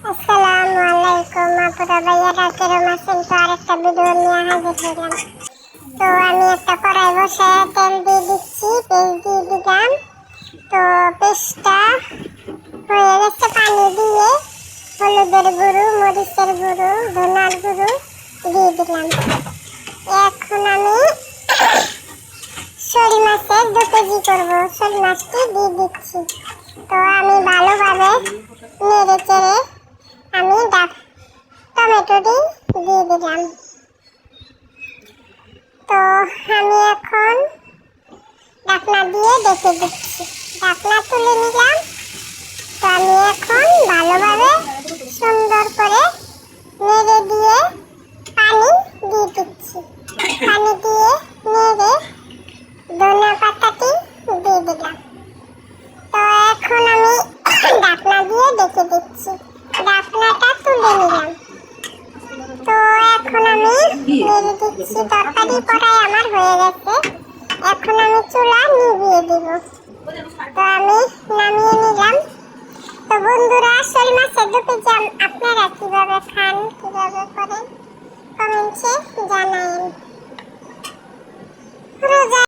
আসসালামু আলাইকুম আপুরা ভাইয়ারা, কেমন আছেন? তো আরেকটা ভিডিও নিয়ে হাজির হলাম। তো আমি একটা কড়াই বসায় তেল দিয়ে দিচ্ছি, পেঁয়াজ দিয়ে দিলাম। তো পেঁয়াজটা হয়ে গেছে, পানি দিয়ে হলুদের গুঁড়ো, মরিচের গুঁড়ো, ধনার গুঁড়ো দিয়ে দিলাম। এখন আমি শোল মাছের 2 কেজি করবো, শোল মাছটি দিয়ে দিচ্ছি। তো আমি ভালোভাবে নেড়ে চেড়ে আমি টমেটোটি দিয়ে দিলাম। তো আমি এখন ঢাকনা দিয়ে ঢেকে দিচ্ছি, ঢাকনা তুলে নিলাম। তো আমি এখন ভালোভাবে সুন্দর করে নেড়ে দিয়ে পানি দিয়ে দিচ্ছি। পানি দিয়ে নেড়ে ধনিয়া পাতাটি দিয়ে দিলাম। তো এখন আমি ঢাকনা দিয়ে ঢেকে দিচ্ছি, ঢাকনাটা তুলে নিলাম। তো এখন আমি নেড়ে দিচ্ছি, তরকারি কড়াই আমার হয়ে গেছে। এখন আমি চুলা নিভিয়ে দিব। তো আমি নামিয়ে নিলাম। তো বন্ধুরা, শোল মাছের 2 কেজি আপনারা কিভাবে খান, কিভাবে করেন, কমেন্টে জানাবেন।